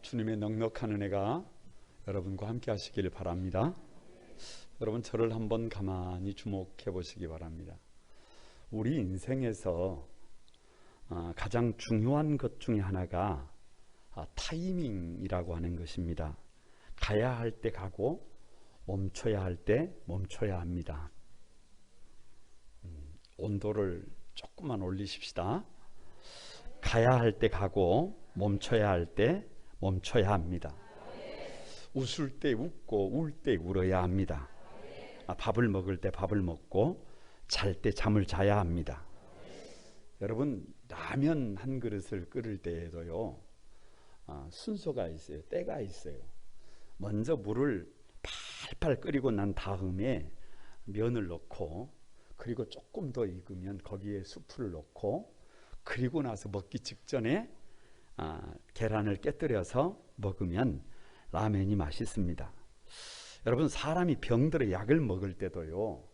주님의 넉넉한 은혜가 여러분과 함께 하시길 바랍니다. 여러분, 저를 한번 가만히 주목해 보시기 바랍니다. 우리 인생에서 가장 중요한 것 중에 하나가 타이밍이라고 하는 것입니다. 가야 할 때 가고 멈춰야 할 때 멈춰야 합니다. 온도를 조금만 올리십시다. 가야 할 때 가고 멈춰야 할 때 멈춰야 합니다. 웃을 때 웃고 울 때 울어야 합니다. 밥을 먹을 때 밥을 먹고 잘 때 잠을 자야 합니다. 여러분, 라면 한 그릇을 끓일 때에도요, 순서가 있어요. 때가 있어요. 먼저 물을 팔팔 끓이고 난 다음에 면을 넣고, 그리고 조금 더 익으면 거기에 수프를 넣고, 그리고 나서 먹기 직전에 계란을 깨뜨려서 먹으면 라면이 맛있습니다. 여러분, 사람이 병들어 약을 먹을 때도요,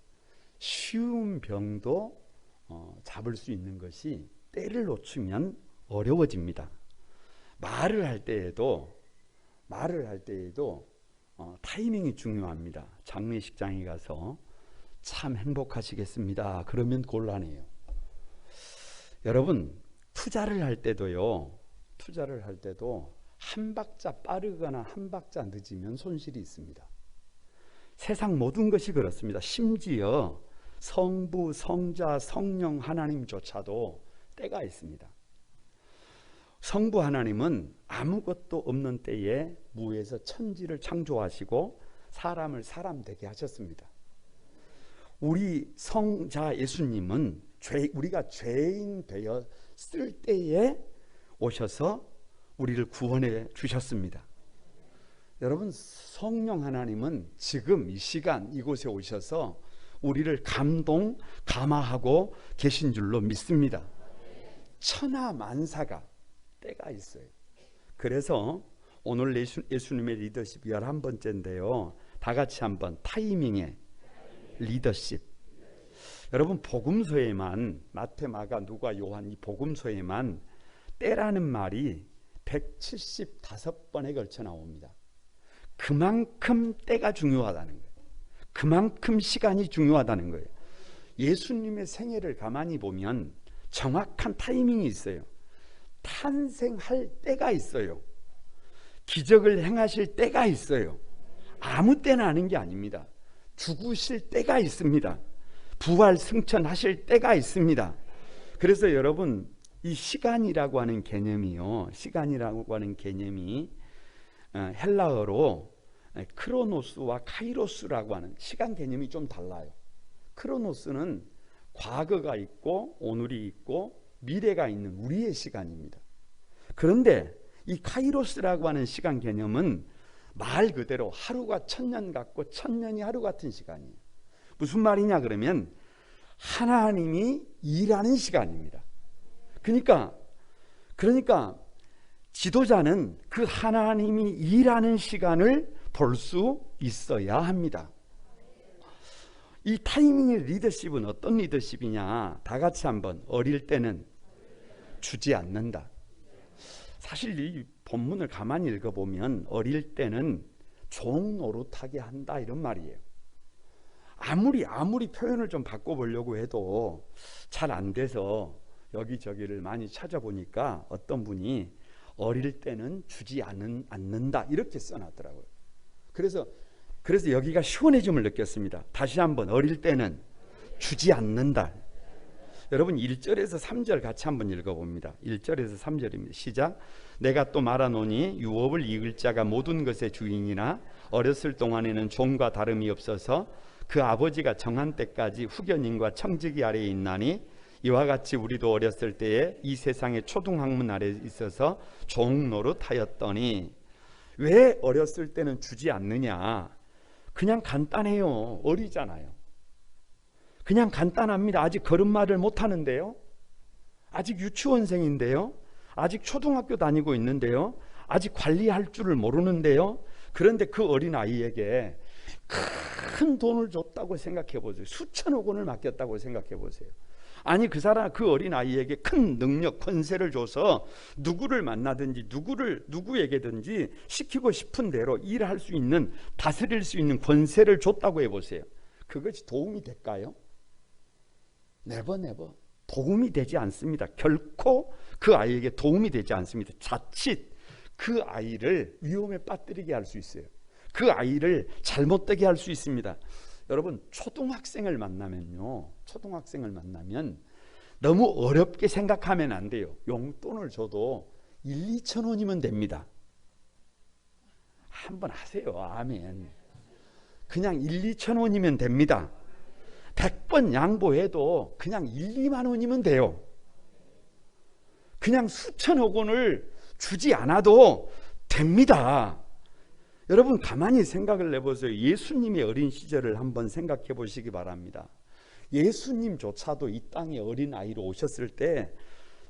쉬운 병도 잡을 수 있는 것이 때를 놓치면 어려워집니다. 말을 할 때에도 타이밍이 중요합니다. 장례식장에 가서 참 행복하시겠습니다, 그러면 곤란해요. 여러분, 투자를 할 때도 한 박자 빠르거나 한 박자 늦으면 손실이 있습니다. 세상 모든 것이 그렇습니다. 심지어 성부, 성자, 성령 하나님조차도 때가 있습니다. 성부 하나님은 아무것도 없는 때에 무에서 천지를 창조하시고 사람을 사람 되게 하셨습니다. 우리 성자 예수님은 우리가 죄인 되었을 때에 오셔서 우리를 구원해 주셨습니다. 여러분, 성령 하나님은 지금 이 시간 이곳에 오셔서 우리를 감화하고 계신 줄로 믿습니다. 천하만사가 때가 있어요. 그래서 오늘 예수님의 리더십 11번째인데요, 다 같이 한번 타이밍의 리더십. 여러분, 복음서에만 마태, 마가, 누가, 요한 이 복음서에만 때라는 말이 175번에 걸쳐 나옵니다. 그만큼 때가 중요하다는 거예요. 그만큼 시간이 중요하다는 거예요. 예수님의 생애를 가만히 보면 정확한 타이밍이 있어요. 탄생할 때가 있어요. 기적을 행하실 때가 있어요. 아무 때나 하는 게 아닙니다. 죽으실 때가 있습니다. 부활 승천하실 때가 있습니다. 그래서 여러분, 이 시간이라고 하는 개념이 헬라어로 크로노스와 카이로스라고 하는 시간 개념이 좀 달라요. 크로노스는 과거가 있고 오늘이 있고 미래가 있는 우리의 시간입니다. 그런데 이 카이로스라고 하는 시간 개념은 말 그대로 하루가 천년 같고 천년이 하루 같은 시간이에요. 무슨 말이냐 그러면 하나님이 일하는 시간입니다. 그러니까 지도자는 그 하나님이 일하는 시간을 볼 수 있어야 합니다. 이 타이밍의 리더십은 어떤 리더십이냐? 다 같이 한번, 어릴 때는 주지 않는다. 사실 이 본문을 가만히 읽어보면 어릴 때는 종 노릇하게 한다, 이런 말이에요. 아무리 표현을 좀 바꿔보려고 해도 잘 안 돼서 여기저기를 많이 찾아보니까 어떤 분이 어릴 때는 주지 않는다, 이렇게 써놨더라고요. 그래서 여기가 시원해짐을 느꼈습니다. 다시 한번, 어릴 때는 주지 않는다. 여러분, 1절에서 3절 같이 한번 읽어봅니다. 1절에서 3절입니다. 시작. 내가 또 말하노니 유업을 이을 자가 모든 것의 주인이나 어렸을 동안에는 종과 다름이 없어서 그 아버지가 정한 때까지 후견인과 청지기 아래에 있나니 이와 같이 우리도 어렸을 때에 이 세상의 초등학문 아래에 있어서 종 노릇하였더니. 왜 어렸을 때는 주지 않느냐? 그냥 간단해요. 어리잖아요. 그냥 간단합니다. 아직 걸음마를 못하는데요, 아직 유치원생인데요, 아직 초등학교 다니고 있는데요, 아직 관리할 줄을 모르는데요. 그런데 그 어린아이에게 큰 돈을 줬다고 생각해 보세요. 수천억 원을 맡겼다고 생각해 보세요. 아니 그 어린 아이에게 큰 능력, 권세를 줘서 누구를 만나든지 누구에게든지 시키고 싶은 대로 일할 수 있는, 다스릴 수 있는 권세를 줬다고 해보세요. 그것이 도움이 될까요? 네버 도움이 되지 않습니다. 결코 그 아이에게 도움이 되지 않습니다. 자칫 그 아이를 위험에 빠뜨리게 할 수 있어요. 그 아이를 잘못되게 할 수 있습니다. 여러분, 초등학생을 만나면 너무 어렵게 생각하면 안 돼요. 용돈을 줘도 1-2천 원이면 됩니다. 한번 하세요. 아멘. 그냥 1-2천 원이면 됩니다. 100번 양보해도 그냥 1-2만 원이면 돼요. 그냥 수천억 원을 주지 않아도 됩니다. 여러분, 가만히 생각을 해보세요. 예수님의 어린 시절을 한번 생각해 보시기 바랍니다. 예수님조차도 이 땅에 어린 아이로 오셨을 때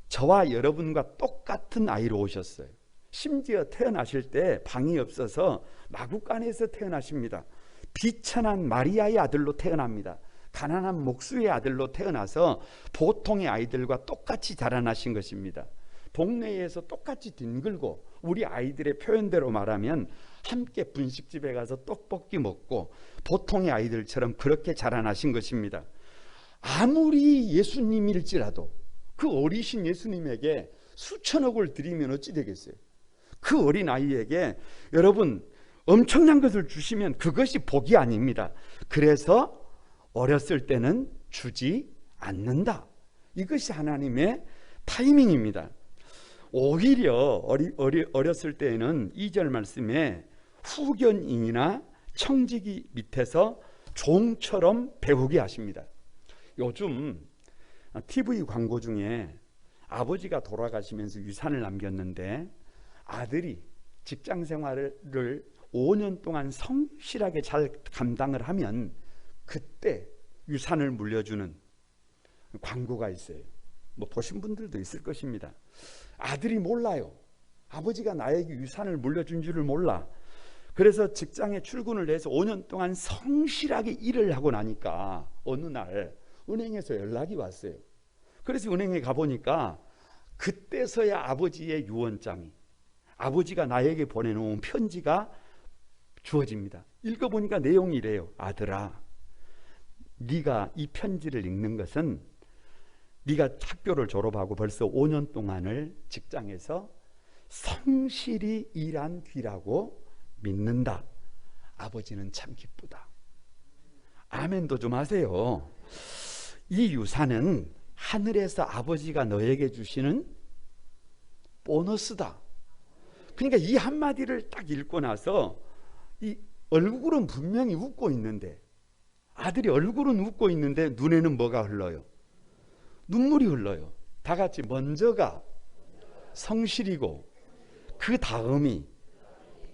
저와 여러분과 똑같은 아이로 오셨어요. 심지어 태어나실 때 방이 없어서 마구간에서 태어나십니다. 비천한 마리아의 아들로 태어납니다. 가난한 목수의 아들로 태어나서 보통의 아이들과 똑같이 자라나신 것입니다. 동네에서 똑같이 뒹굴고, 우리 아이들의 표현대로 말하면 함께 분식집에 가서 떡볶이 먹고 보통의 아이들처럼 그렇게 자라나신 것입니다. 아무리 예수님일지라도 그 어리신 예수님에게 수천억을 드리면 어찌 되겠어요? 그 어린 아이에게 여러분 엄청난 것을 주시면 그것이 복이 아닙니다. 그래서 어렸을 때는 주지 않는다. 이것이 하나님의 타이밍입니다. 오히려 어렸을 때에는 2절 말씀에 후견인이나 청지기 밑에서 종처럼 배우게 하십니다. 요즘 TV 광고 중에 아버지가 돌아가시면서 유산을 남겼는데 아들이 직장 생활을 5년 동안 성실하게 잘 감당을 하면 그때 유산을 물려주는 광고가 있어요. 뭐 보신 분들도 있을 것입니다. 아들이 몰라요. 아버지가 나에게 유산을 물려준 줄을 몰라. 그래서 직장에 출근을 해서 5년 동안 성실하게 일을 하고 나니까 어느 날 은행에서 연락이 왔어요. 그래서 은행에 가보니까 그때서야 아버지의 유언장이, 아버지가 나에게 보내놓은 편지가 주어집니다. 읽어보니까 내용이 이래요. 아들아, 네가 이 편지를 읽는 것은 네가 학교를 졸업하고 벌써 5년 동안을 직장에서 성실히 일한 뒤라고 믿는다. 아버지는 참 기쁘다. 아멘도 좀 하세요. 이 유산은 하늘에서 아버지가 너에게 주시는 보너스다. 그러니까 이 한마디를 딱 읽고 나서 이 얼굴은 분명히 웃고 있는데, 아들이 얼굴은 웃고 있는데 눈에는 뭐가 흘러요? 눈물이 흘러요. 다 같이 먼저가 성실이고 그 다음이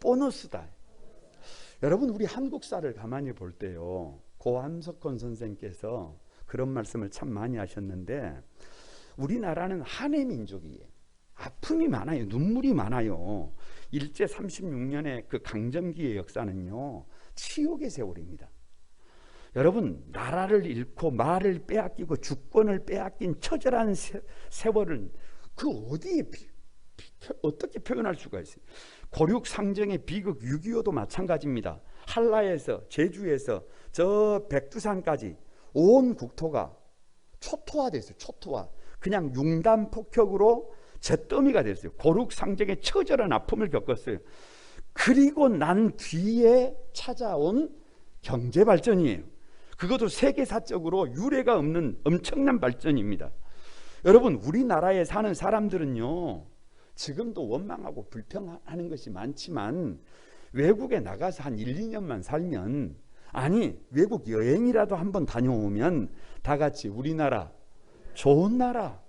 보너스다. 여러분, 우리 한국사를 가만히 볼 때요, 고한석헌 선생께서 그런 말씀을 참 많이 하셨는데, 우리나라는 한해 민족이에요. 아픔이 많아요. 눈물이 많아요. 일제 36년의 그 강점기의 역사는요, 치욕의 세월입니다. 여러분, 나라를 잃고 말을 빼앗기고 주권을 빼앗긴 처절한 세월은 그 어디에 어떻게 표현할 수가 있어요? 고륙상정의 비극 6.25도 마찬가지입니다. 한라에서, 제주에서 저 백두산까지 온 국토가 초토화됐어요. 초토화. 그냥 융단 폭격으로 잿더미가 됐어요. 고륙상정의 처절한 아픔을 겪었어요. 그리고 난 뒤에 찾아온 경제발전이에요. 그것도 세계사적으로 유례가 없는 엄청난 발전입니다. 여러분, 우리나라에 사는 사람들은요, 지금도 원망하고 불평하는 것이 많지만 외국에 나가서 한 1-2년만 살면, 아니 외국 여행이라도 한번 다녀오면 다 같이 우리나라 좋은 나라,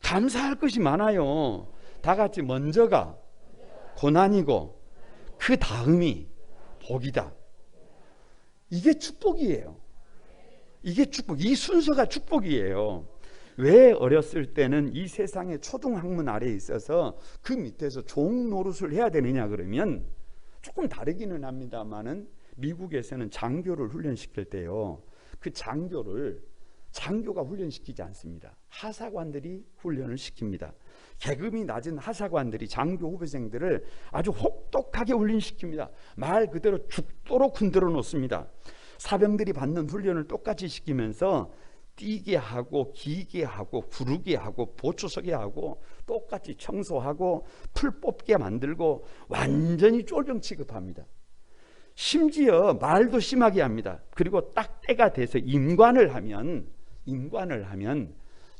감사할 것이 많아요. 다 같이 먼저가 고난이고 그 다음이 복이다. 이게 축복이에요. 이게 축복, 이 순서가 축복이에요. 왜 어렸을 때는 이 세상의 초등학문 아래에 있어서 그 밑에서 종 노릇을 해야 되느냐 그러면, 조금 다르기는 합니다만은 미국에서는 장교를 훈련시킬 때요, 그 장교를 장교가 훈련시키지 않습니다. 하사관들이 훈련을 시킵니다. 계급이 낮은 하사관들이 장교 후배생들을 아주 혹독하게 훈련시킵니다. 말 그대로 죽도록 흔들어 놓습니다. 사병들이 받는 훈련을 똑같이 시키면서 뛰게 하고 기게 하고 구르게 하고 보초서게 하고 똑같이 청소하고 풀 뽑게 만들고 완전히 쫄병 취급합니다. 심지어 말도 심하게 합니다. 그리고 딱 때가 돼서 임관을 하면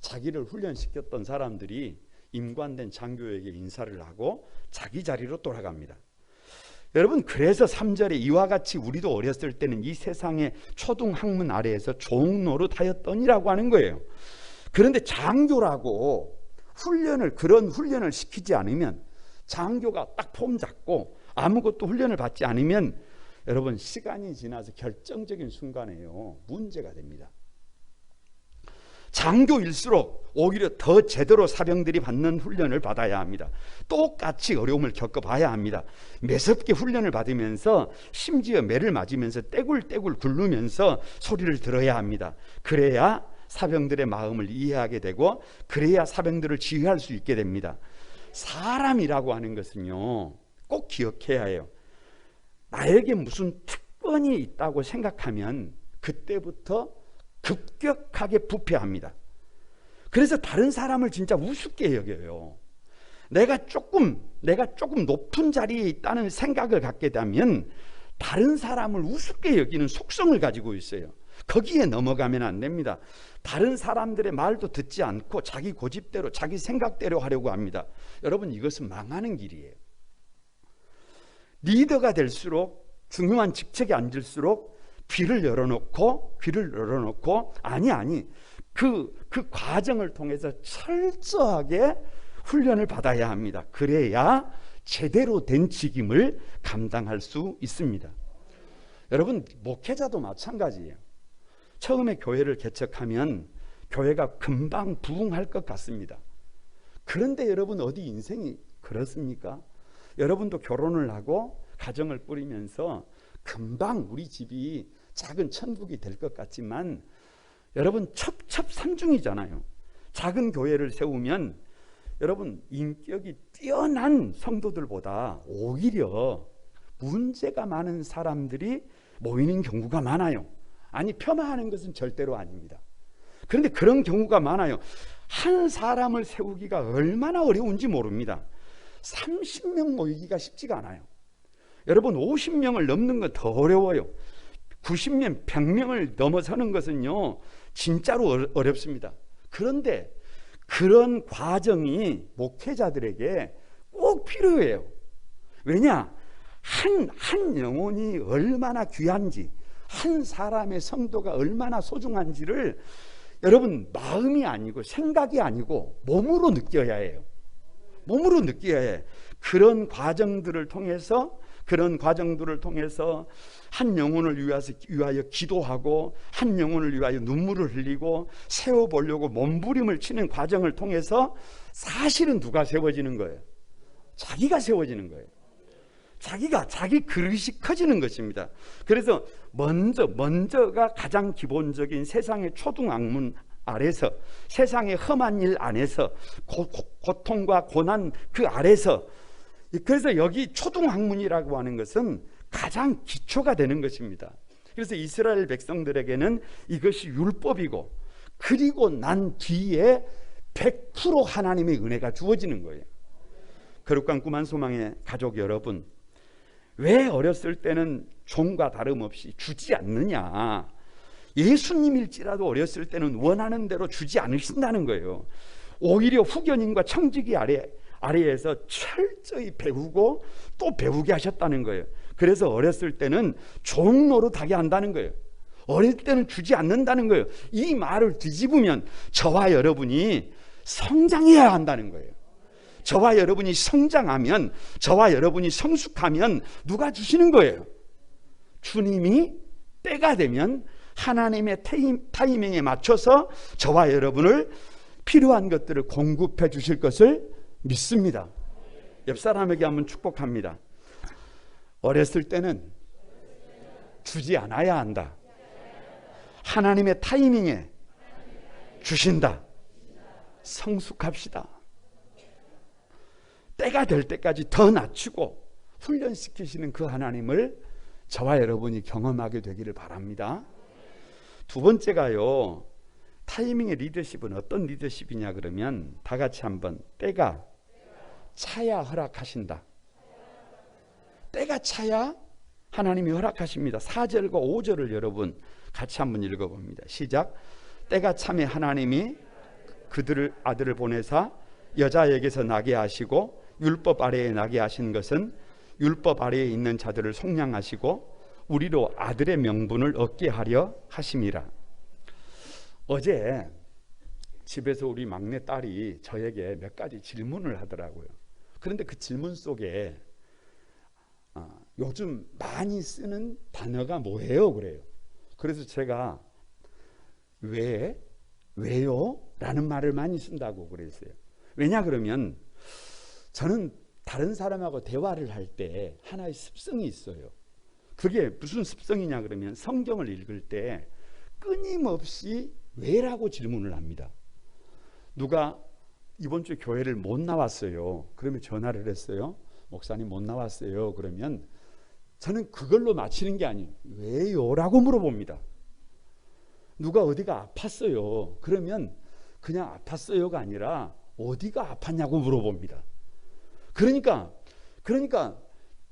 자기를 훈련시켰던 사람들이 임관된 장교에게 인사를 하고 자기 자리로 돌아갑니다. 여러분, 그래서 3절에 이와 같이 우리도 어렸을 때는 이 세상의 초등 학문 아래에서 종노릇하였더니라고 하는 거예요. 그런데 장교라고 그런 훈련을 시키지 않으면, 장교가 딱 폼 잡고 아무것도 훈련을 받지 않으면 여러분, 시간이 지나서 결정적인 순간에요, 문제가 됩니다. 장교일수록 오히려 더 제대로 사병들이 받는 훈련을 받아야 합니다. 똑같이 어려움을 겪어봐야 합니다. 매섭게 훈련을 받으면서 심지어 매를 맞으면서 떼굴떼굴 굴르면서 소리를 들어야 합니다. 그래야 사병들의 마음을 이해하게 되고, 그래야 사병들을 지휘할 수 있게 됩니다. 사람이라고 하는 것은요, 꼭 기억해야 해요. 나에게 무슨 특권이 있다고 생각하면 그때부터 급격하게 부패합니다. 그래서 다른 사람을 진짜 우습게 여겨요. 내가 조금 높은 자리에 있다는 생각을 갖게 되면 다른 사람을 우습게 여기는 속성을 가지고 있어요. 거기에 넘어가면 안 됩니다. 다른 사람들의 말도 듣지 않고 자기 고집대로 자기 생각대로 하려고 합니다. 여러분, 이것은 망하는 길이에요. 리더가 될수록, 중요한 직책에 앉을수록 귀를 열어놓고 그 과정을 통해서 철저하게 훈련을 받아야 합니다. 그래야 제대로 된 직임을 감당할 수 있습니다. 여러분, 목회자도 마찬가지예요. 처음에 교회를 개척하면 교회가 금방 부흥할 것 같습니다. 그런데 여러분, 어디 인생이 그렇습니까? 여러분도 결혼을 하고 가정을 꾸리면서 금방 우리 집이 작은 천국이 될 것 같지만 여러분, 첩첩산중이잖아요. 작은 교회를 세우면 여러분, 인격이 뛰어난 성도들보다 오히려 문제가 많은 사람들이 모이는 경우가 많아요. 아니, 폄하하는 것은 절대로 아닙니다. 그런데 그런 경우가 많아요. 한 사람을 세우기가 얼마나 어려운지 모릅니다. 30명 모이기가 쉽지가 않아요. 여러분, 50명을 넘는 건 더 어려워요. 90명, 100명을 넘어서는 것은요, 진짜로 어렵습니다. 그런데 그런 과정이 목회자들에게 꼭 필요해요. 왜냐? 한 영혼이 얼마나 귀한지, 한 사람의 성도가 얼마나 소중한지를 여러분, 마음이 아니고 생각이 아니고 몸으로 느껴야 해요. 몸으로 느껴야 해. 그런 과정들을 통해서 한 영혼을 위하여 기도하고, 한 영혼을 위하여 눈물을 흘리고 세워보려고 몸부림을 치는 과정을 통해서 사실은 누가 세워지는 거예요? 자기가 세워지는 거예요. 자기 그릇이 커지는 것입니다. 그래서 먼저가 가장 기본적인 세상의 초등학문 아래서, 세상의 험한 일 안에서, 고통과 고난 그 아래서, 그래서 여기 초등학문이라고 하는 것은 가장 기초가 되는 것입니다. 그래서 이스라엘 백성들에게는 이것이 율법이고, 그리고 난 뒤에 100% 하나님의 은혜가 주어지는 거예요. 거룩한 꿈한 소망의 가족 여러분, 왜 어렸을 때는 종과 다름없이 주지 않느냐? 예수님일지라도 어렸을 때는 원하는 대로 주지 않으신다는 거예요. 오히려 후견인과 청지기 아래에서 철저히 배우고 또 배우게 하셨다는 거예요. 그래서 어렸을 때는 종 노릇하게 한다는 거예요. 어릴 때는 주지 않는다는 거예요. 이 말을 뒤집으면 저와 여러분이 성장해야 한다는 거예요. 저와 여러분이 성장하면, 저와 여러분이 성숙하면 누가 주시는 거예요? 주님이 때가 되면 하나님의 타이밍에 맞춰서 저와 여러분을 필요한 것들을 공급해 주실 것을 믿습니다. 옆 사람에게 한번 축복합니다. 어렸을 때는 주지 않아야 한다. 하나님의 타이밍에 주신다. 성숙합시다. 때가 될 때까지 더 낮추고 훈련시키시는 그 하나님을 저와 여러분이 경험하게 되기를 바랍니다. 두 번째가요, 타이밍의 리더십은 어떤 리더십이냐 그러면 다 같이 한번, 때가 차야 허락하신다. 때가 차야 하나님이 허락하십니다. 4절과 5절을 여러분 같이 한번 읽어봅니다. 시작. 때가 차매 하나님이 그들을 아들을 보내사 여자에게서 나게 하시고 율법 아래에 나게 하신 것은 율법 아래에 있는 자들을 속량하시고 우리로 아들의 명분을 얻게 하려 하심이라. 어제 집에서 우리 막내 딸이 저에게 몇 가지 질문을 하더라고요. 그런데 그 질문 속에 요즘 많이 쓰는 단어가 뭐예요? 그래요. 그래서 제가 왜요? 라는 말을 많이 쓴다고 그랬어요. 왜냐 그러면 저는 다른 사람하고 대화를 할 때 하나의 습성이 있어요. 그게 무슨 습성이냐 그러면 성경을 읽을 때 끊임없이 왜라고 질문을 합니다. 누가 이번 주 교회를 못 나왔어요. 그러면 전화를 했어요. 목사님 못 나왔어요. 그러면 저는 그걸로 마치는 게 아니에요. 왜요? 라고 물어봅니다. 누가 어디가 아팠어요. 그러면 그냥 아팠어요가 아니라 어디가 아팠냐고 물어봅니다. 그러니까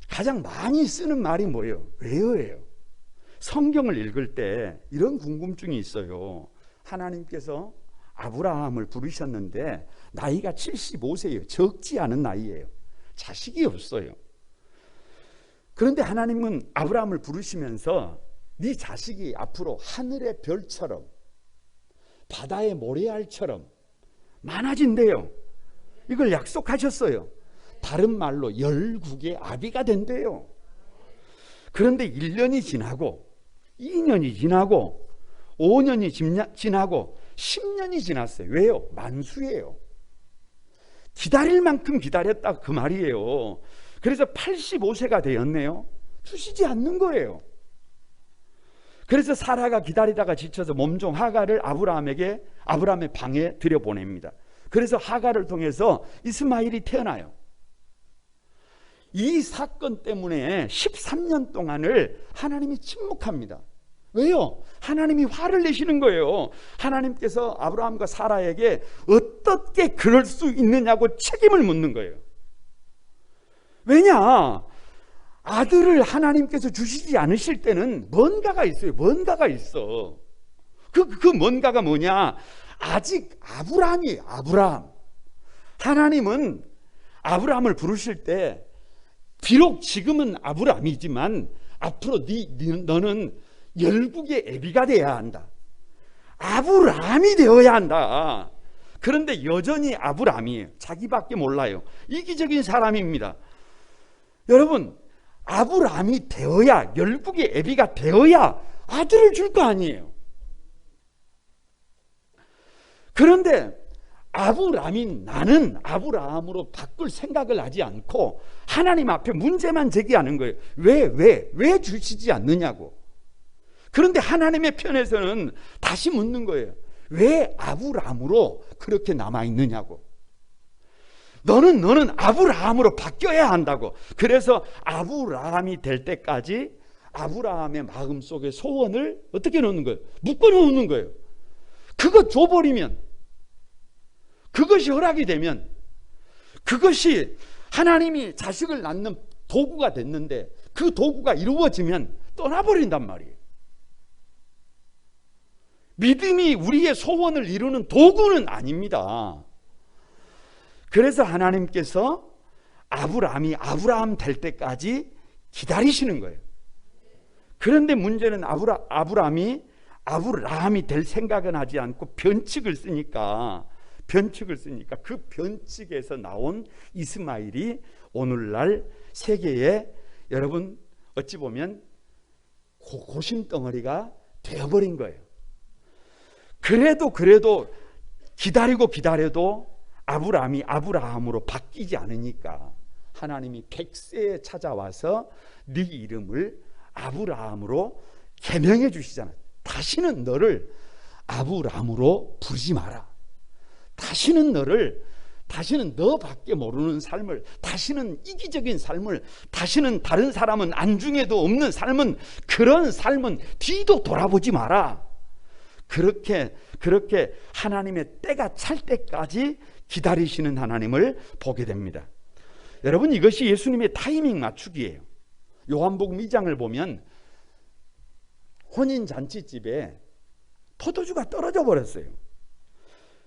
가장 많이 쓰는 말이 뭐예요? 왜요예요. 성경을 읽을 때 이런 궁금증이 있어요. 하나님께서 아브라함을 부르셨는데 나이가 75세예요. 적지 않은 나이예요. 자식이 없어요. 그런데 하나님은 아브라함을 부르시면서 네 자식이 앞으로 하늘의 별처럼 바다의 모래알처럼 많아진대요. 이걸 약속하셨어요. 다른 말로 열국의 아비가 된대요. 그런데 1년이 지나고 2년이 지나고 5년이 지나고 10년이 지났어요. 왜요? 만수예요. 기다릴 만큼 기다렸다 그 말이에요. 그래서 85세가 되었네요. 주시지 않는 거예요. 그래서 사라가 기다리다가 지쳐서 몸종 하갈을 아브라함의 방에 들여보냅니다. 그래서 하갈을 통해서 이스마엘이 태어나요. 이 사건 때문에 13년 동안을 하나님이 침묵합니다. 왜요? 하나님이 화를 내시는 거예요. 하나님께서 아브라함과 사라에게 어떻게 그럴 수 있느냐고 책임을 묻는 거예요. 왜냐? 아들을 하나님께서 주시지 않으실 때는 뭔가가 있어요. 뭔가가 있어. 그 뭔가가 뭐냐? 아직 아브라함이에요. 아브라함. 하나님은 아브라함을 부르실 때 비록 지금은 아브라함이지만 앞으로 너는 열국의 애비가 되어야 한다. 아브라함이 되어야 한다. 그런데 여전히 아브라함이에요. 자기밖에 몰라요. 이기적인 사람입니다. 여러분, 아브라함이 되어야, 열국의 애비가 되어야 아들을 줄 거 아니에요. 그런데 아브라함인 나는 아브라함으로 바꿀 생각을 하지 않고 하나님 앞에 문제만 제기하는 거예요. 왜 주시지 않느냐고. 그런데 하나님의 편에서는 다시 묻는 거예요. 왜 아브라함으로 그렇게 남아있느냐고. 너는 아브라함으로 바뀌어야 한다고. 그래서 아브라함이 될 때까지 아브라함의 마음속에 소원을 어떻게 넣는 거예요? 묶어 놓는 거예요. 그거 줘버리면, 그것이 허락이 되면, 그것이 하나님이 자식을 낳는 도구가 됐는데 그 도구가 이루어지면 떠나버린단 말이에요. 믿음이 우리의 소원을 이루는 도구는 아닙니다. 그래서 하나님께서 아브라함 될 때까지 기다리시는 거예요. 그런데 문제는 아브라함이 될 생각은 하지 않고 변칙을 쓰니까 그 변칙에서 나온 이스마엘이 오늘날 세계에 여러분 어찌 보면 고심덩어리가 되어버린 거예요. 그래도 기다려도 아브라함이 아브라함으로 바뀌지 않으니까 하나님이 100세에 찾아와서 네 이름을 아브라함으로 개명해 주시잖아요. 다시는 너를 아브람으로 부르지 마라. 다시는 너밖에 모르는 삶을, 다시는 이기적인 삶을, 다시는 다른 사람은 안중에도 없는 삶은, 그런 삶은 뒤도 돌아보지 마라. 그렇게 하나님의 때가 찰 때까지 기다리시는 하나님을 보게 됩니다. 여러분, 이것이 예수님의 타이밍 맞추기예요. 요한복음 2장을 보면 혼인잔치집에 포도주가 떨어져 버렸어요.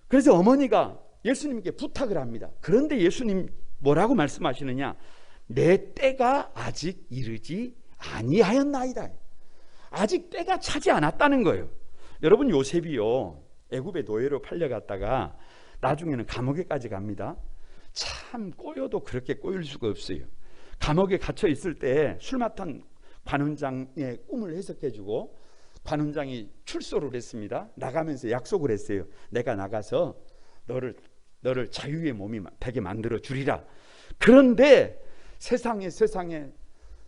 그래서 어머니가 예수님께 부탁을 합니다. 그런데 예수님 뭐라고 말씀하시느냐? 내 때가 아직 이르지 아니하였나이다. 아직 때가 차지 않았다는 거예요. 여러분, 요셉이요, 애굽의 노예로 팔려갔다가 나중에는 감옥에까지 갑니다. 참 꼬여도 그렇게 꼬일 수가 없어요. 감옥에 갇혀 있을 때 술 맡은 관원장의 꿈을 해석해주고 관원장이 출소를 했습니다. 나가면서 약속을 했어요. 내가 나가서 너를 자유의 몸이 되게 만들어 주리라. 그런데 세상에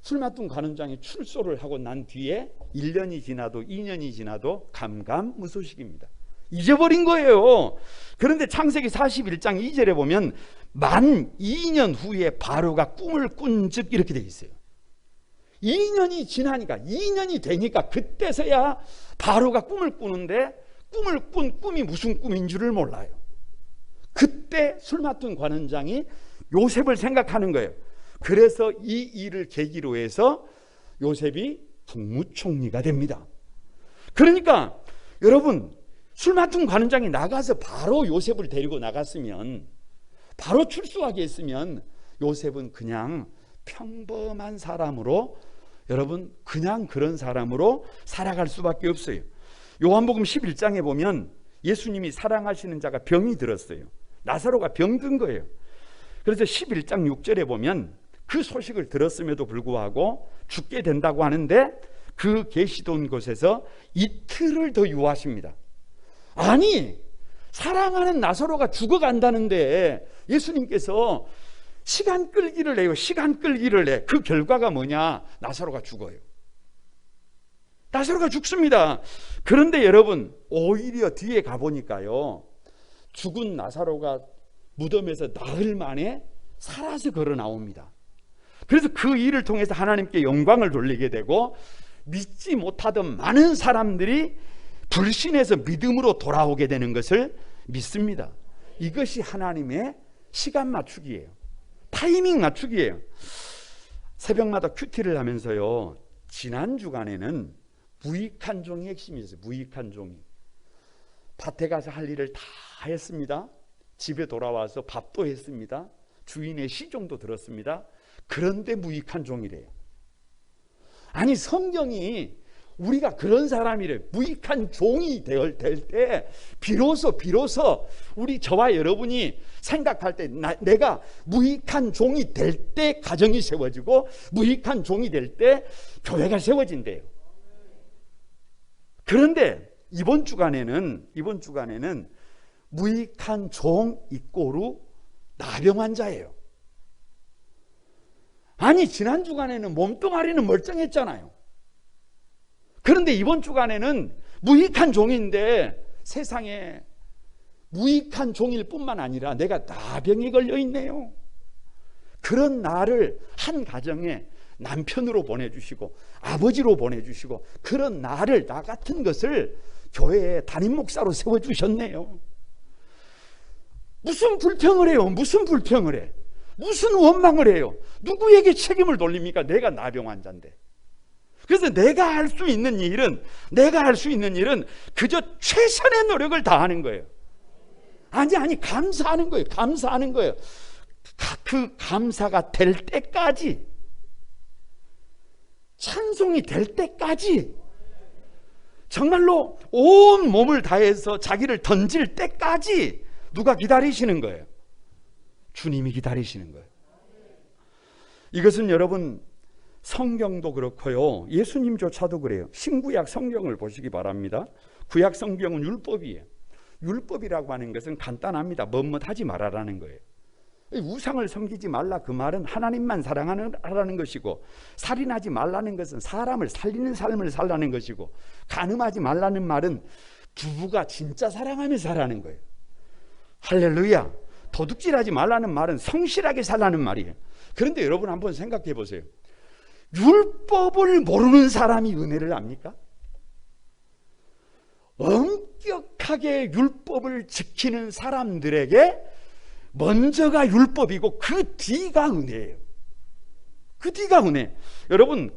술 맡은 관원장이 출소를 하고 난 뒤에 1년이 지나도 2년이 지나도 감감무소식입니다. 잊어버린 거예요. 그런데 창세기 41장 2절에 보면 만 2년 후에 바로가 꿈을 꾼 즉 이렇게 돼 있어요. 2년이 지나니까, 2년이 되니까 그때서야 바로가 꿈을 꾸는데, 꿈을 꾼 꿈이 무슨 꿈인 줄을 몰라요. 그때 술 맡은 관원장이 요셉을 생각하는 거예요. 그래서 이 일을 계기로 해서 요셉이 국무총리가 됩니다. 그러니까 여러분, 술 맡은 관원장이 나가서 바로 요셉을 데리고 나갔으면, 바로 출소하게 했으면 요셉은 그냥 평범한 사람으로, 여러분, 그냥 그런 사람으로 살아갈 수밖에 없어요. 요한복음 11장에 보면 예수님이 사랑하시는 자가 병이 들었어요. 나사로가 병든 거예요. 그래서 11장 6절에 보면 그 소식을 들었음에도 불구하고 죽게 된다고 하는데 그 계시던 곳에서 이틀을 더 유하십니다. 아니, 사랑하는 나사로가 죽어간다는데 예수님께서 시간 끌기를 해요. 시간 끌기를 해. 그 결과가 뭐냐? 나사로가 죽어요. 나사로가 죽습니다. 그런데 여러분, 오히려 뒤에 가보니까요, 죽은 나사로가 무덤에서 나흘 만에 살아서 걸어 나옵니다. 그래서 그 일을 통해서 하나님께 영광을 돌리게 되고, 믿지 못하던 많은 사람들이 불신해서 믿음으로 돌아오게 되는 것을 믿습니다. 이것이 하나님의 시간 맞추기예요. 타이밍 맞추기예요. 새벽마다 큐티를 하면서요, 지난 주간에는 무익한 종이 핵심이었어요. 무익한 종이. 밭에 가서 할 일을 다 했습니다. 집에 돌아와서 밥도 했습니다. 주인의 시종도 들었습니다. 그런데 무익한 종이래요. 아니, 성경이 우리가 그런 사람이래. 무익한 종이 될 때 비로소 우리 저와 여러분이 생각할 때 내가 무익한 종이 될 때 가정이 세워지고, 무익한 종이 될 때 교회가 세워진대요. 그런데 이번 주간에는 무익한 종 이꼬르 나병 환자예요. 아니, 지난 주간에는 몸뚱아리는 멀쩡했잖아요. 그런데 이번 주간에는 무익한 종인데 세상에 무익한 종일 뿐만 아니라 내가 나병에 걸려 있네요. 그런 나를 한 가정에 남편으로 보내주시고 아버지로 보내주시고, 그런 나를, 나 같은 것을 교회에 담임 목사로 세워주셨네요. 무슨 불평을 해요? 무슨 불평을 해? 무슨 원망을 해요? 누구에게 책임을 돌립니까? 내가 나병 환자인데. 그래서 내가 할 수 있는 일은 그저 최선의 노력을 다하는 거예요. 아니, 감사하는 거예요. 감사하는 거예요. 그 감사가 될 때까지, 찬송이 될 때까지, 정말로 온 몸을 다해서 자기를 던질 때까지 누가 기다리시는 거예요? 주님이 기다리시는 거예요. 이것은 여러분, 성경도 그렇고요, 예수님조차도 그래요. 신구약 성경을 보시기 바랍니다. 구약 성경은 율법이에요. 율법이라고 하는 것은 간단합니다. 뭐뭇 하지 말아라는 거예요. 우상을 섬기지 말라, 그 말은 하나님만 사랑하라는 것이고, 살인하지 말라는 것은 사람을 살리는 삶을 살라는 것이고, 간음하지 말라는 말은 부부가 진짜 사랑하며 살라는 거예요. 할렐루야. 도둑질하지 말라는 말은 성실하게 살라는 말이에요. 그런데 여러분 한번 생각해 보세요. 율법을 모르는 사람이 은혜를 압니까? 엄격하게 율법을 지키는 사람들에게 먼저가 율법이고 그 뒤가 은혜예요. 그 뒤가 은혜. 여러분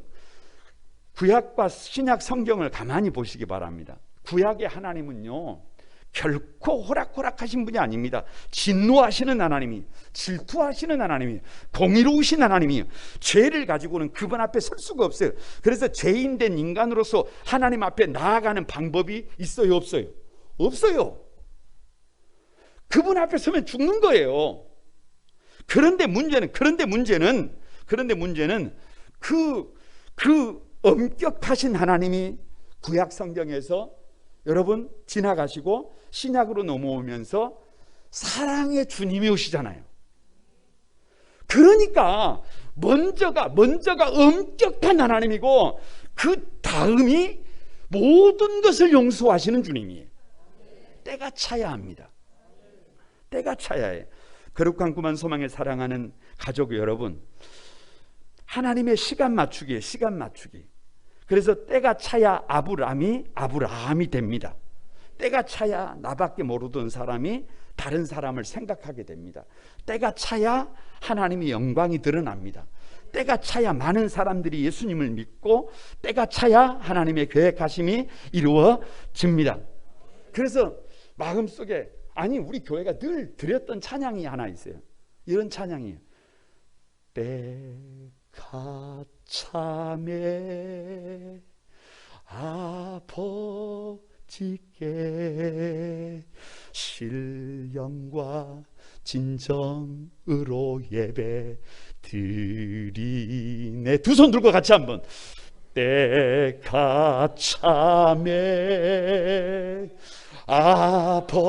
구약과 신약 성경을 가만히 보시기 바랍니다. 구약의 하나님은요 결코 호락호락하신 분이 아닙니다. 진노하시는 하나님이, 질투하시는 하나님이, 공의로우신 하나님이, 죄를 가지고는 그분 앞에 설 수가 없어요. 그래서 죄인된 인간으로서 하나님 앞에 나아가는 방법이 있어요, 없어요? 없어요. 그분 앞에 서면 죽는 거예요. 그런데 문제는 그 엄격하신 하나님이 구약 성경에서 여러분 지나가시고 신약으로 넘어오면서 사랑의 주님이 오시잖아요. 그러니까 먼저가 엄격한 하나님이고 그 다음이 모든 것을 용서하시는 주님이에요. 때가 차야 합니다. 때가 차야 해. 거룩한 구만 소망에 사랑하는 가족 여러분, 하나님의 시간 맞추기에 시간 맞추기. 그래서 때가 차야 아브라함이 됩니다. 때가 차야 나밖에 모르던 사람이 다른 사람을 생각하게 됩니다. 때가 차야 하나님의 영광이 드러납니다. 때가 차야 많은 사람들이 예수님을 믿고 때가 차야 하나님의 계획하심이 이루어집니다. 그래서 마음속에 우리 교회가 늘 드렸던 찬양이 하나 있어요. 이런 찬양이에요. 때가 참에 아버지께 신령과 진정으로 예배 드리네. 두 손 들고 같이 한번. 때가 참에 아버지께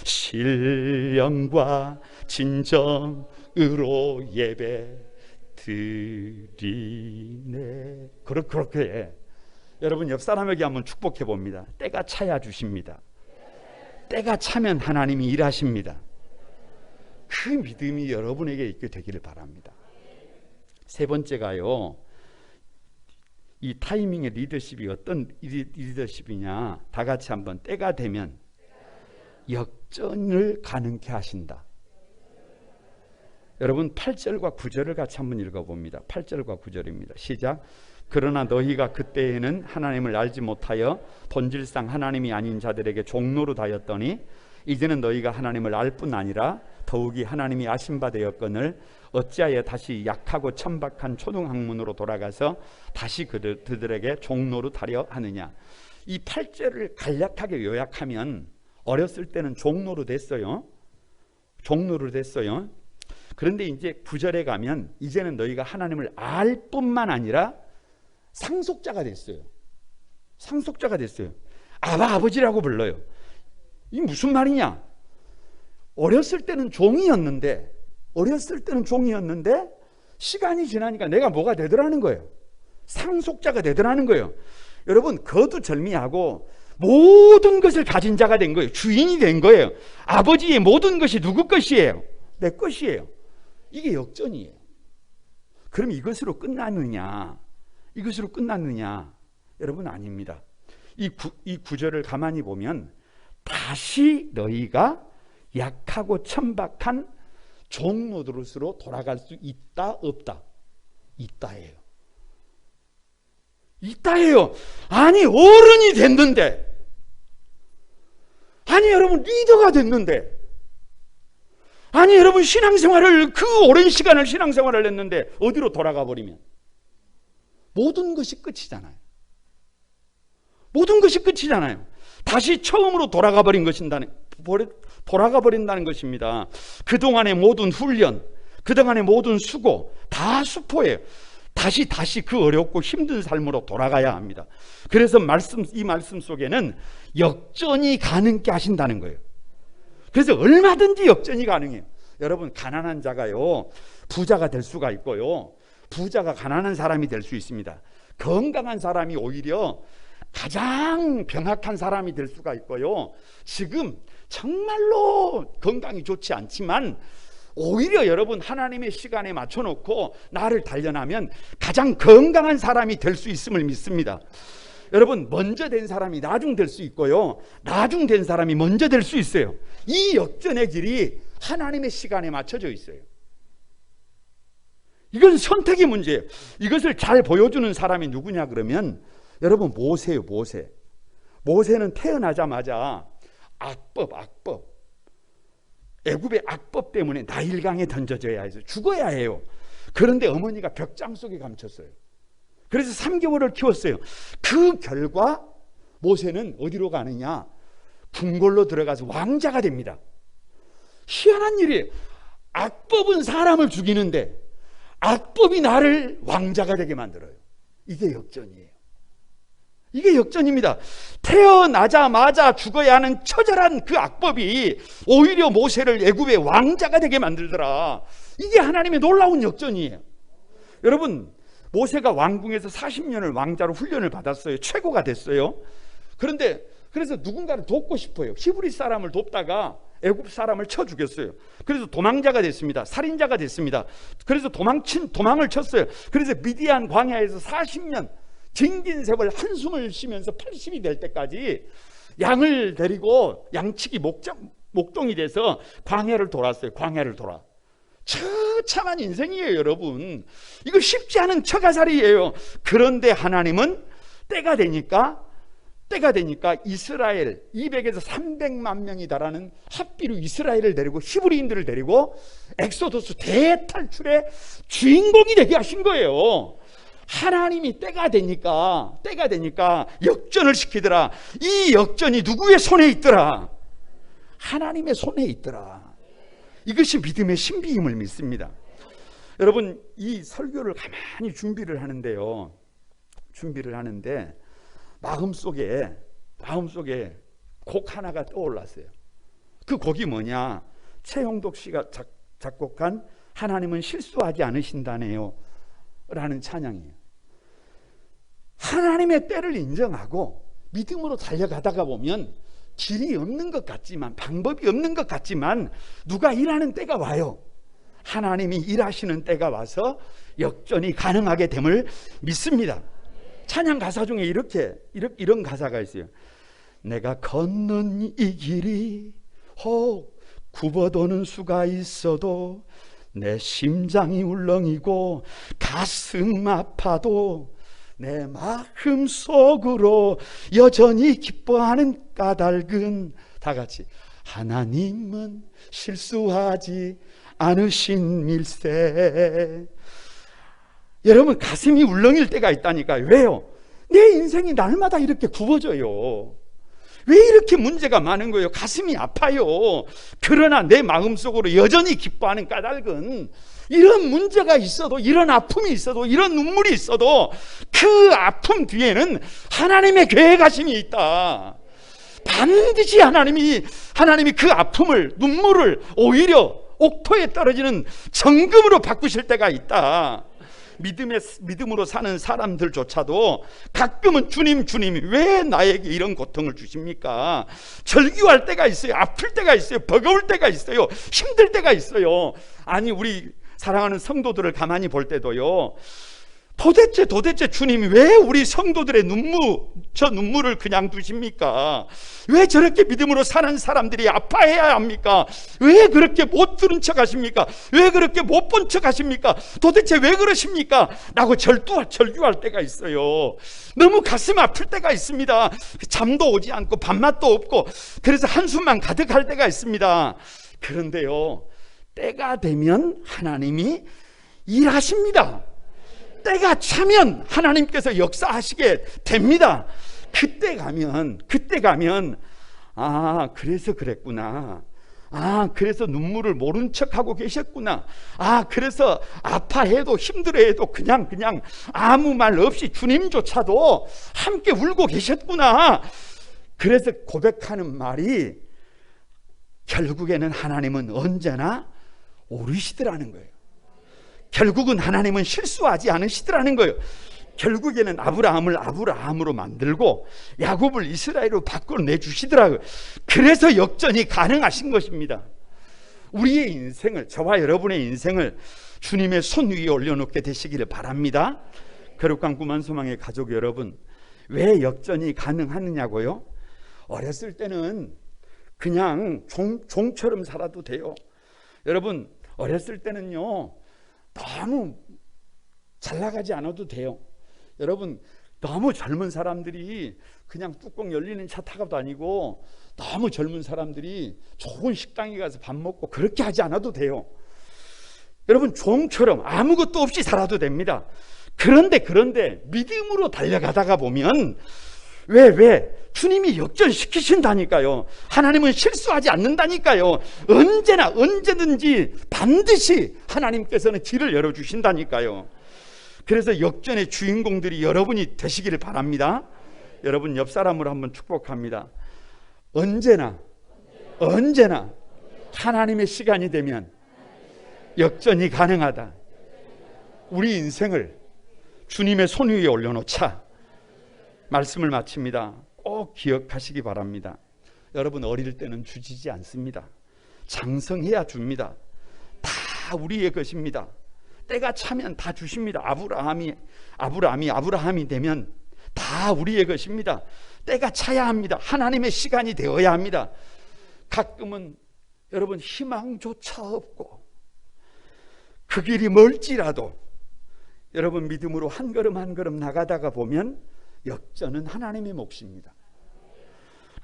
신령과 진정으로 예배 드리네. 그렇게 여러분 옆 사람에게 한번 축복해 봅니다. 때가 차야 주십니다. 때가 차면 하나님이 일하십니다. 그 믿음이 여러분에게 있게 되기를 바랍니다. 세 번째가요, 이 타이밍의 리더십이 어떤 리더십이냐, 다 같이 한번. 때가 되면 역전을 가능케 하신다. 여러분 8절과 9절을 같이 한번 읽어봅니다. 8절과 9절입니다. 시작. 그러나 너희가 그때에는 하나님을 알지 못하여 본질상 하나님이 아닌 자들에게 종노릇 하였더니 이제는 너희가 하나님을 알 뿐 아니라 더욱이 하나님이 아신 바 되었거늘 어찌하여 다시 약하고 천박한 초등학문으로 돌아가서 다시 그들에게 종노릇 하려 하느냐. 이 8절을 간략하게 요약하면 어렸을 때는 종노릇 했어요. 그런데 이제 9절에 가면 이제는 너희가 하나님을 알 뿐만 아니라 상속자가 됐어요. 아버지라고 불러요. 이게 무슨 말이냐? 어렸을 때는 종이었는데 시간이 지나니까 내가 뭐가 되더라는 거예요. 상속자가 되더라는 거예요. 여러분 거두절미하고 모든 것을 가진 자가 된 거예요. 주인이 된 거예요. 아버지의 모든 것이 누구 것이에요? 내 것이에요. 이게 역전이에요. 그럼 이것으로 끝났느냐? 여러분 아닙니다. 이 구절을 가만히 보면 다시 너희가 약하고 천박한 종노릇으로 돌아갈 수 있다 없다? 있다예요. 아니 어른이 됐는데, 아니 여러분 리더가 됐는데, 아니 여러분 신앙생활을 그 오랜 시간을 신앙생활을 했는데 어디로 돌아가 버리면 모든 것이 끝이잖아요. 다시 처음으로 돌아가 버린다는 것입니다. 그동안의 모든 훈련, 그동안의 모든 수고 다 수포예요. 다시 그 어렵고 힘든 삶으로 돌아가야 합니다. 그래서 이 말씀 속에는 역전이 가능케 하신다는 거예요. 그래서 얼마든지 역전이 가능해요. 여러분 가난한 자가요 부자가 될 수가 있고요, 부자가 가난한 사람이 될 수 있습니다. 건강한 사람이 오히려 가장 병약한 사람이 될 수가 있고요. 지금 정말로 건강이 좋지 않지만 오히려 여러분 하나님의 시간에 맞춰놓고 나를 단련하면 가장 건강한 사람이 될 수 있음을 믿습니다. 여러분, 먼저 된 사람이 나중 될 수 있고요, 나중 된 사람이 먼저 될 수 있어요. 이 역전의 길이 하나님의 시간에 맞춰져 있어요. 이건 선택의 문제예요. 이것을 잘 보여주는 사람이 누구냐 그러면 여러분, 모세예요. 모세는 태어나자마자 악법, 애굽의 악법 때문에 나일강에 던져져야 해서 죽어야 해요. 그런데 어머니가 벽장 속에 감췄어요. 그래서 3개월을 키웠어요. 그 결과 모세는 어디로 가느냐? 궁궐로 들어가서 왕자가 됩니다. 희한한 일이에요. 악법은 사람을 죽이는데 악법이 나를 왕자가 되게 만들어요. 이게 역전이에요. 이게 역전입니다. 태어나자마자 죽어야 하는 처절한 그 악법이 오히려 모세를 애굽의 왕자가 되게 만들더라. 이게 하나님의 놀라운 역전이에요. 여러분, 모세가 왕궁에서 40년을 왕자로 훈련을 받았어요. 최고가 됐어요. 그래서 누군가를 돕고 싶어요. 히브리 사람을 돕다가 애굽 사람을 쳐 죽였어요. 그래서 도망자가 됐습니다. 살인자가 됐습니다. 그래서 도망을 쳤어요. 그래서 미디안 광야에서 40년 긴긴 세월 한숨을 쉬면서 80이 될 때까지 양을 데리고 양치기 목동이 돼서 광야를 돌았어요. 광야를 돌아. 처참한 인생이에요, 여러분. 이거 쉽지 않은 처가살이에요. 그런데 하나님은 때가 되니까 이스라엘 200에서 300만 명이 달하는 합비로 이스라엘을 데리고 히브리인들을 데리고 엑소더스 대탈출의 주인공이 되게 하신 거예요. 하나님이 때가 되니까 역전을 시키더라. 이 역전이 누구의 손에 있더라? 하나님의 손에 있더라. 이것이 믿음의 신비임을 믿습니다. 여러분, 이 설교를 가만히 준비를 하는데 마음속에 곡 하나가 떠올랐어요. 그 곡이 뭐냐? 최용덕 씨가 작곡한 하나님은 실수하지 않으신다네요 라는 찬양이에요. 하나님의 때를 인정하고 믿음으로 달려가다가 보면 길이 없는 것 같지만, 방법이 없는 것 같지만 누가 일하는 때가 와요. 하나님이 일하시는 때가 와서 역전이 가능하게 됨을 믿습니다. 찬양 가사 중에 이런 가사가 있어요. 내가 걷는 이 길이 혹 굽어도는 수가 있어도, 내 심장이 울렁이고 가슴 아파도, 내 마음 속으로 여전히 기뻐하는 까닭은, 다 같이, 하나님은 실수하지 않으신 밀세. 여러분, 가슴이 울렁일 때가 있다니까요. 왜요? 내 인생이 날마다 이렇게 굽어져요. 왜 이렇게 문제가 많은 거예요? 가슴이 아파요. 그러나 내 마음속으로 여전히 기뻐하는 까닭은, 이런 문제가 있어도, 이런 아픔이 있어도, 이런 눈물이 있어도 그 아픔 뒤에는 하나님의 계획하심이 있다. 반드시 하나님이 그 아픔을, 눈물을 오히려 옥토에 떨어지는 정금으로 바꾸실 때가 있다. 믿음으로 사는 사람들조차도 가끔은 주님 왜 나에게 이런 고통을 주십니까? 절규할 때가 있어요. 아플 때가 있어요. 버거울 때가 있어요. 힘들 때가 있어요. 아니, 우리 사랑하는 성도들을 가만히 볼 때도요, 도대체 주님이 왜 우리 성도들의 눈물을 그냥 두십니까? 왜 저렇게 믿음으로 사는 사람들이 아파해야 합니까? 왜 그렇게 못 들은 척 하십니까? 왜 그렇게 못 본 척 하십니까? 도대체 왜 그러십니까? 라고 절규할 때가 있어요. 너무 가슴 아플 때가 있습니다. 잠도 오지 않고 밥맛도 없고, 그래서 한숨만 가득할 때가 있습니다. 그런데요, 때가 되면 하나님이 일하십니다. 때가 차면 하나님께서 역사하시게 됩니다. 그때 가면 그래서 그랬구나. 그래서 눈물을 모른 척하고 계셨구나. 그래서 아파해도 힘들어해도 그냥 아무 말 없이 주님조차도 함께 울고 계셨구나. 그래서 고백하는 말이, 결국에는 하나님은 언제나 옳으시더라는 거예요. 결국은 하나님은 실수하지 않으시더라는 거예요. 결국에는 아브라함을 아브라함으로 만들고 야곱을 이스라엘로 바꿔내주시더라고요. 그래서 역전이 가능하신 것입니다. 우리의 인생을, 저와 여러분의 인생을 주님의 손 위에 올려놓게 되시기를 바랍니다. 거룩한 꿈 한 소망의 가족 여러분, 왜 역전이 가능하느냐고요? 어렸을 때는 그냥 종처럼 살아도 돼요. 여러분, 어렸을 때는요, 너무 잘 나가지 않아도 돼요. 여러분, 너무 젊은 사람들이 그냥 뚜껑 열리는 차 타고 다니고, 너무 젊은 사람들이 좋은 식당에 가서 밥 먹고 그렇게 하지 않아도 돼요. 여러분, 종처럼 아무것도 없이 살아도 됩니다. 그런데 믿음으로 달려가다가 보면 왜 주님이 역전시키신다니까요. 하나님은 실수하지 않는다니까요. 언제든지 반드시 하나님께서는 길을 열어주신다니까요. 그래서 역전의 주인공들이 여러분이 되시기를 바랍니다. 여러분 옆 사람으로 한번 축복합니다. 언제나 하나님의 시간이 되면 역전이 가능하다. 우리 인생을 주님의 손 위에 올려놓자. 말씀을 마칩니다. 꼭 기억하시기 바랍니다. 여러분, 어릴 때는 주지지 않습니다. 장성해야 줍니다. 다 우리의 것입니다. 때가 차면 다 주십니다. 아브라함이 되면 다 우리의 것입니다. 때가 차야 합니다. 하나님의 시간이 되어야 합니다. 가끔은 여러분 희망조차 없고 그 길이 멀지라도 여러분 믿음으로 한 걸음 한 걸음 나가다가 보면 역전은 하나님의 몫입니다.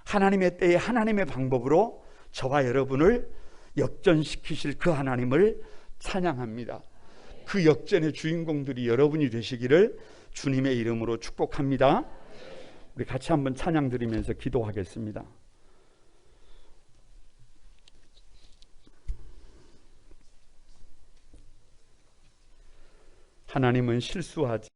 하나님의 때에 하나님의 방법으로 저와 여러분을 역전시키실 그 하나님을 찬양합니다. 그 역전의 주인공들이 여러분이 되시기를 주님의 이름으로 축복합니다. 우리 같이 한번 찬양 드리면서 기도하겠습니다. 하나님은 실수하지